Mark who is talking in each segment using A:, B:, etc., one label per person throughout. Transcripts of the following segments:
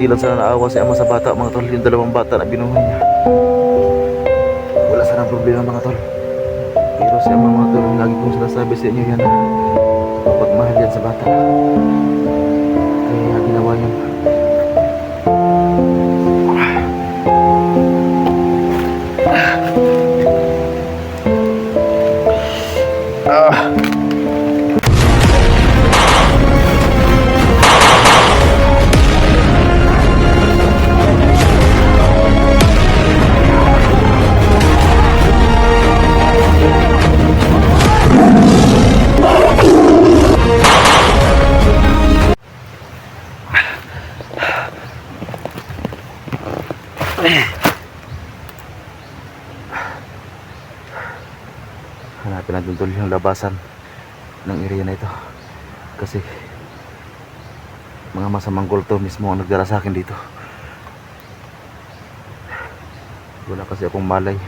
A: hindi lang sana naawa si ama sa bata, mga tol. Yung dalawang bata na binuhay niya, wala sanang problema, mga tol. Pero si ama, mga tol, lagi kong sinasabi sa inyo yan, mapagmahal yan sa bata, kaya ginawa yun. Hanapin natin tol yung labasan ng area na ito, kasi mga masamang kulto mismo ang nagdala sa akin dito. Wala kasi akong malay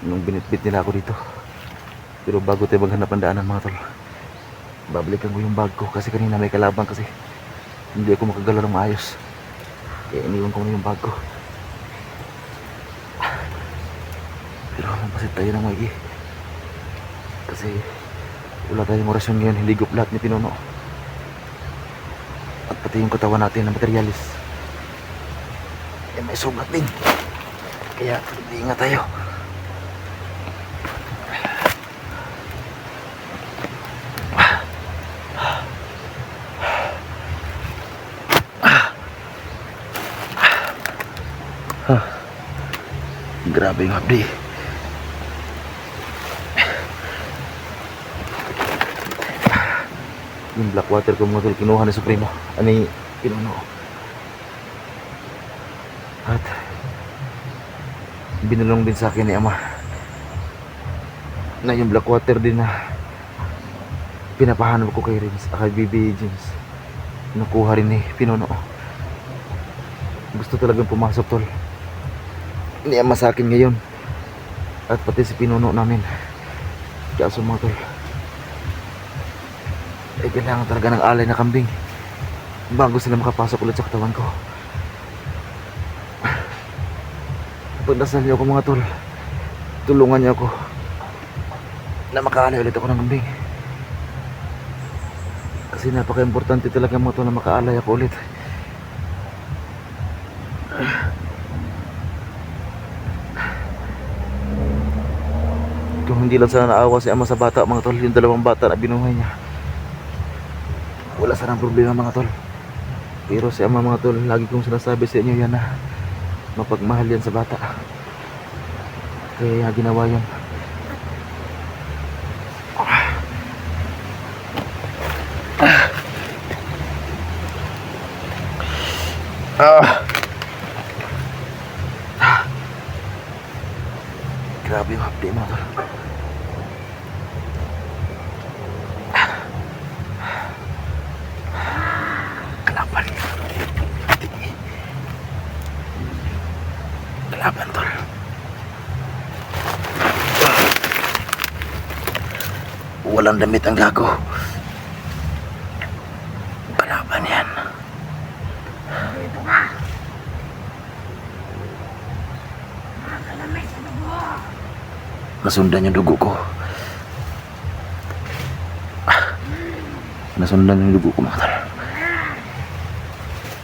A: nung binitbit nila ako dito. Pero bago tayo maghanap ng daanan, mga tol, babalikan ko yung bag ko, kasi kanina may kalaban, kasi hindi ako makagalaw ng maayos, kaya iniwan ko na yung bag ko. Pero mapasit tayo ng maigi, kasi wala tayong orasyon ngayon. Hiligop lahat ni Pinuno, at pati yung katawan natin na materialis may sugat din, kaya ingat tayo. Grabe yung hapdi. Yung black water ko, mga tol, kinuha ni Supremo, ani Pinuno, at binulong din sa akin ni ama na yung black water din na pinapahanap ko kay Rims, kay BB James, nakuha rin ni Pinuno. Gusto talagang pumasok, tol, ni ama sa akin ngayon, at pati si Pinuno namin. Kaso, mga tol, kailangan talaga ng alay na kambing bago sila makapasok ulit sa katawan ko. Pagdasal niyo ako, mga tol, tulungan niyo ako na makaalay ulit ako ng kambing, kasi napaka-importante talaga, mga tol, na makaalay ako ulit. Kung hindi lang sana naawa si ama sa bata, mga tol, yung dalawang bata na binuhay niya, wala sanang problema, mga tol. Pero si ama, mga tol, lagi kong sinasabi sa inyo yan, na mapagmahal yan sa bata, kaya ginawa yun. Grabe yung hapdi, mga tol. Kalaban. Kalaban, tol. Walang damit ang gago. Kalaban yan. Nasundan yung dugo ko. Nasundan yung dugo ko, mga tol.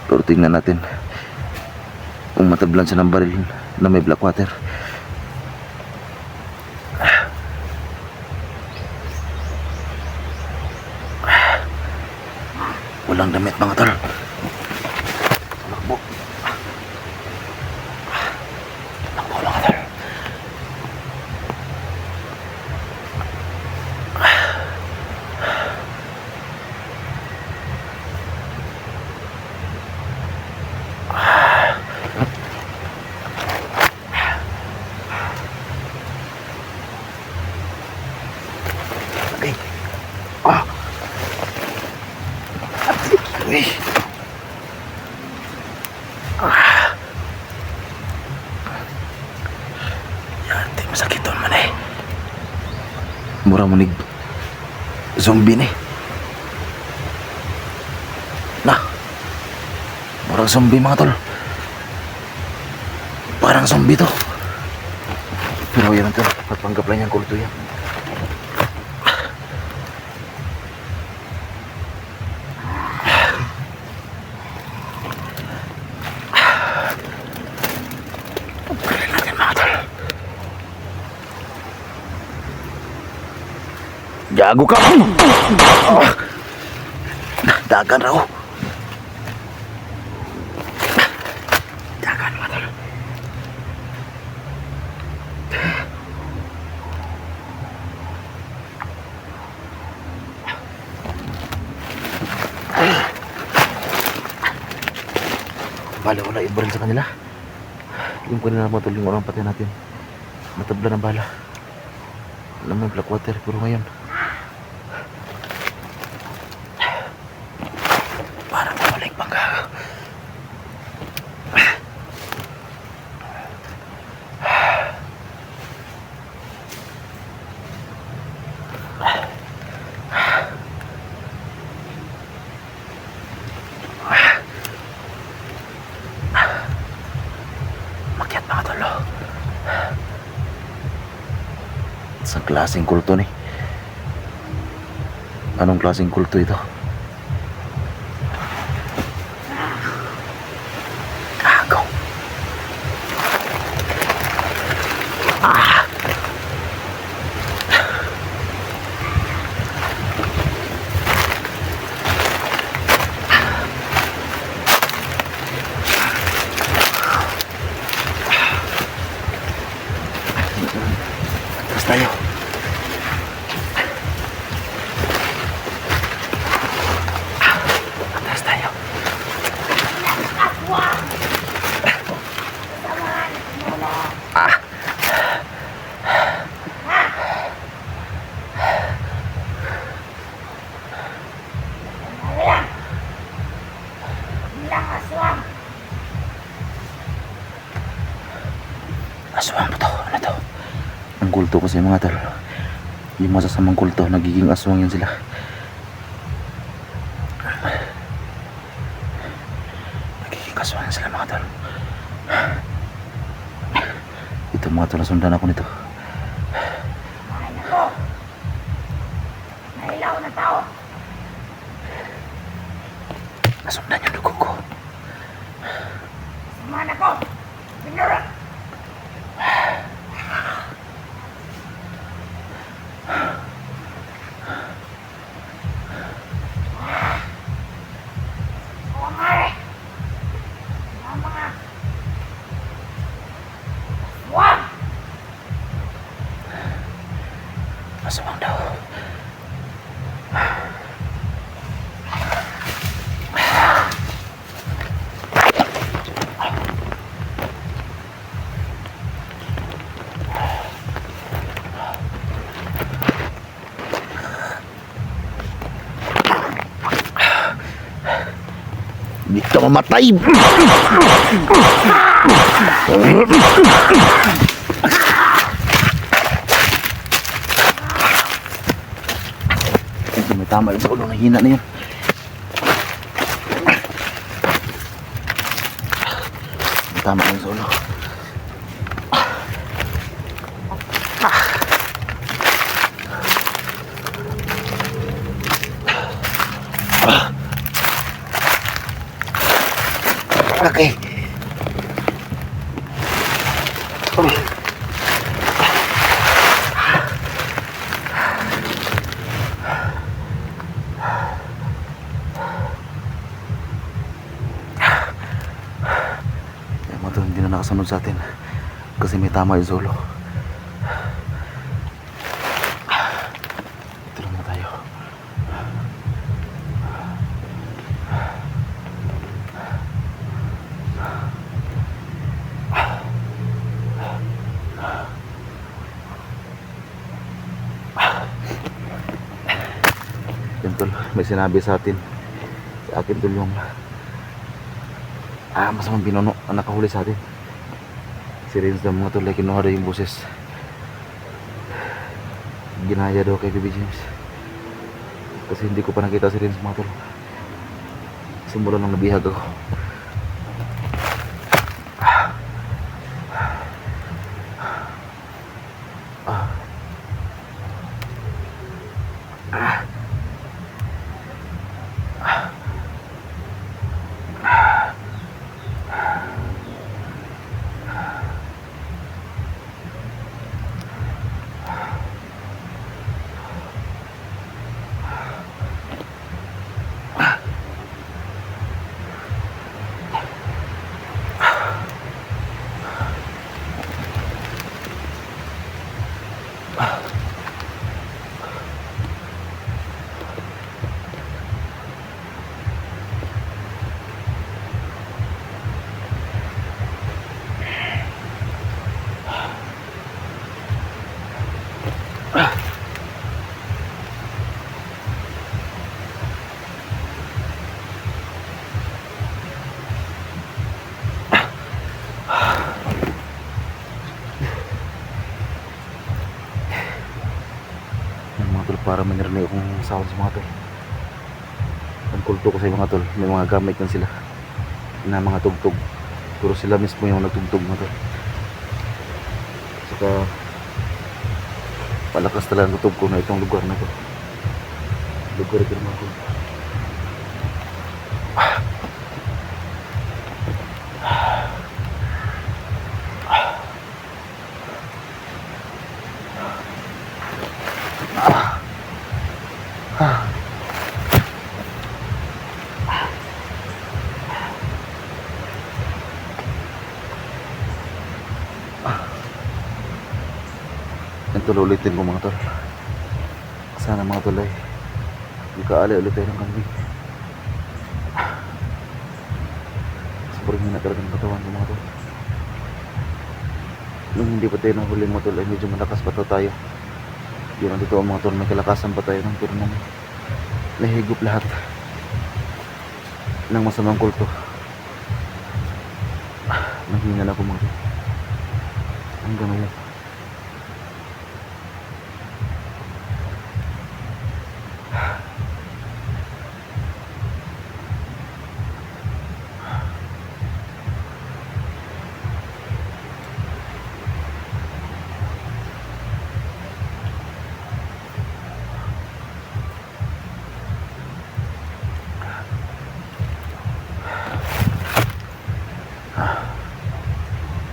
A: Pero tingnan natin kung matablan siya ng baril na may black water. Walang damit, mga tol. Takbo. Takbo, mga tol. Uy. Yan, di masakit doon man eh. Mura mo ni zombie ni. Nah. Parang zombie mga tol. Parang zombie to. Pero yan tol, papanggap lang yan kulto yan. Pagkakalin natin mga tol. Gago ka! Dagan raw. Dagan mga tol. Bala, wala yung baril sa kanila. Yung kanina mga tol, yung orang patay natin. Natabla ng bala. Alam mo yung black water, pero ngayon parang mabalik pang gago. Makyat mga tol. Sa klaseng kulto ni. Anong klaseng kulto ito? Gago. Atras tayo. Atras tayo. Aswang po to. Ano to? Ang kulto kasi mga tol. Yung masasamang kulto, nagiging aswang yan sila. Nagiging aswang yan sila mga tol. Ito mga tol, nasundan ako nito.
B: Nailaw na tao.
A: Nasundan yung dugo ko.
B: Samahan ako. Pinura. Kumare. Ang mga wag.
A: Aswang daw. Hindi ka mamatay. May tama yung sa ulo, nahina na yun. May tama yung sa ulo. Okay. Yung mga to, hindi na nakasunod sa atin kasi may tama yung solo. Ito lang na tayo. Yan tol, may sinabi sa atin. Sa akin tol yung masamang pinuno ang nakahuli sa atin. Si Renz na mga tol ay kinuha daw yung boses. Ginaya daw kay Baby James. Kasi hindi ko pa nakita si Renz mga tol. Simula nang nabihag ako. para manirnay akong sound sa mga tol. Ang kulto ko sa mga tol, may mga gamit yan sila na mga tugtog, pero sila mismo yung nagtugtog mga tol. Saka palakas talaga ang tugtog ko na itong lugar na to. Lugar ito mga tol. Ito ulitin ko mga tol. Sana mga tol ay ikaali ulit tayo ng kambing. Sobrang hina talaga ng katawan ko mga tol. Nung hindi pa tayo nahuling mga tol ay medyo malakas pa tayo. Yun ang totoo mga tol, may kalakasan pa tayo ng pero nung nahigop lahat ng masamang kulto. Nanghingan ako mga tol. Hanggang ngayon.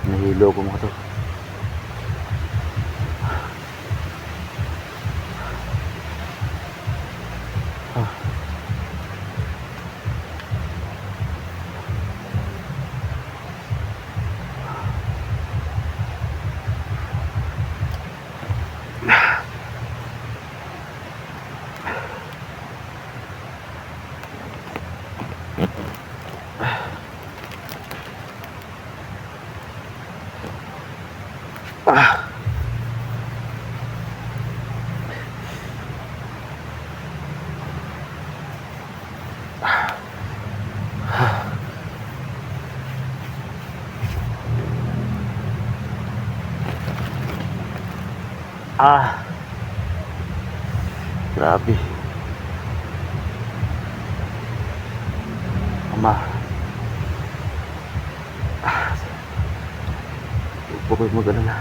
A: Nahilo ko mga tol. Grabe. Ama. Huwag po kayo mag-alala.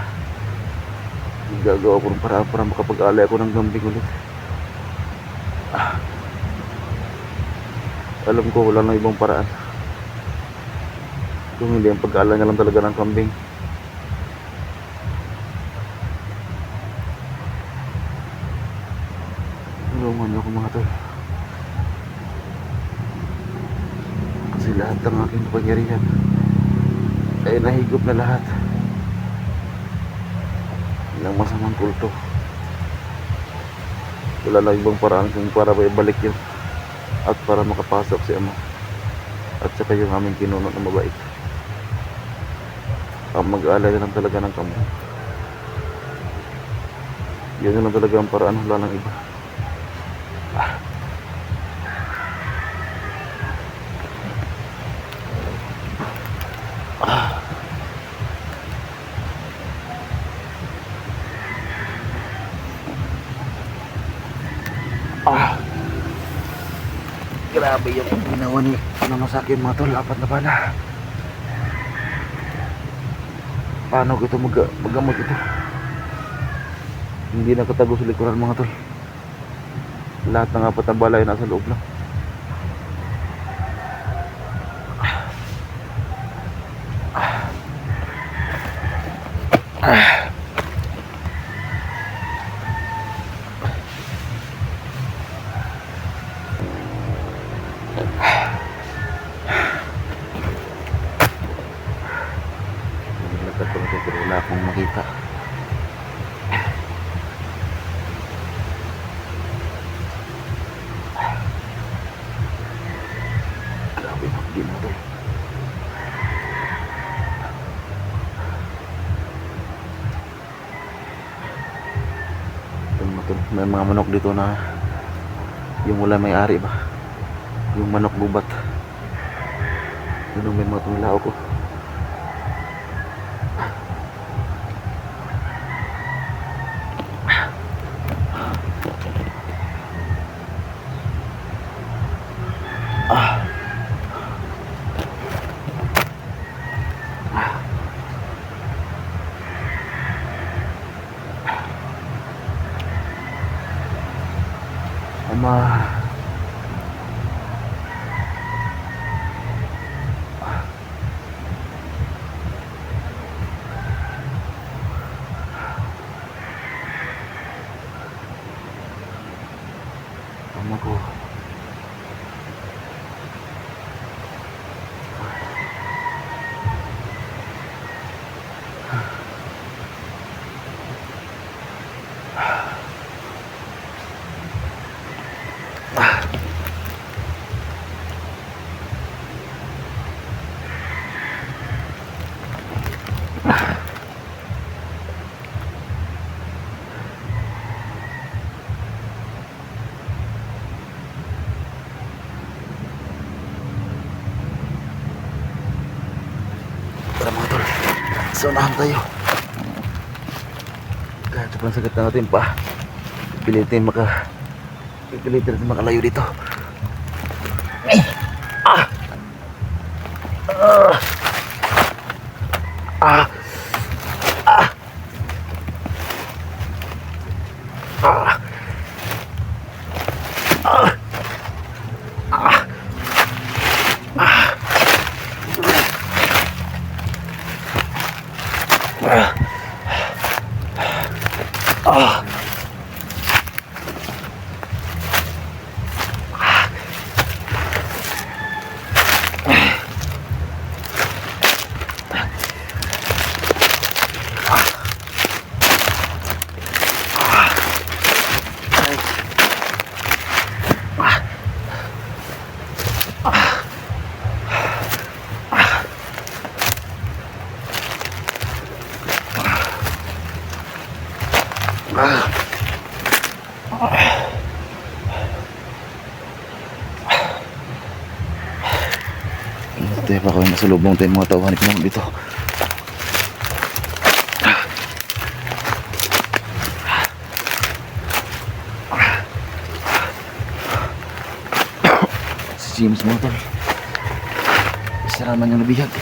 A: Gagawa ko ng paraan para makapag-alay ako ng kambing ulit. Alam ko wala nang ibang paraan. Kung hindi ang pag-alay na lang talaga ng kambing. Tulungan ako mga tol. Kasi lahat ng aking kapangyarihan ay nahigop na lahat ng masamang kulto. Wala lang ibang paraan kung para ibalik yun at para makapasok si Ama at saka yung aming kinuno na mabait. Ang mag-aalay na lang talaga ng kambing. Yun na lang talaga ang paraan, wala nang iba. Grabe yung ginawa ni ano sa akin mga tol, 4 na bala. Paano ko ito magamot ito? Hindi nakatago sa likuran mga tol. Lahat ng 4 na bala ay nasa loob lang. Pero wala akong makita. Grabe na ginagawa. May mga manok dito na yung wala may-ari ba, yung manok gubat. Yun may mga tumilao ko. Tara mga tol, sa unahan tayo. Kahit sa pansagit na natin pa, pipilitin natin makalayo dito. Ah! Ah! Ah! Ah! Ah! Ah! Ah! Tayo pa ako yung masulubong tayo mga tauhan ikinamang dito. Si James mga tol, isa naman yung nabihag.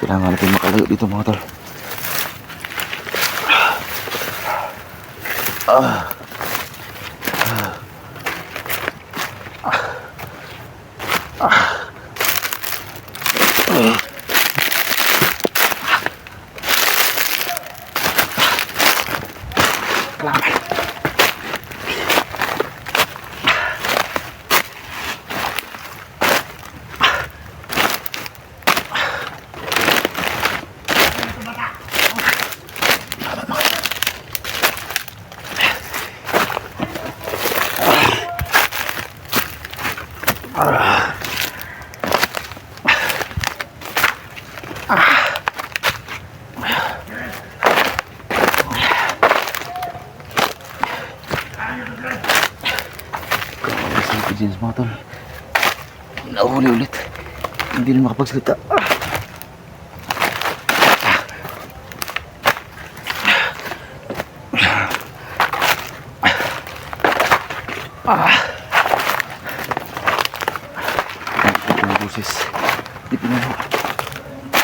A: Kailangan natin makalayo dito mga tol. James mga tol, nahuli ulit, hindi na makapagsalita. Ang boses, di pinano,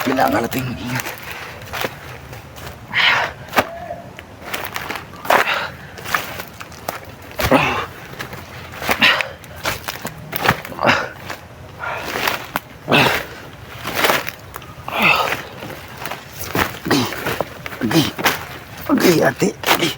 A: kailangan natin mag-ingat. Agay, ate. Agay.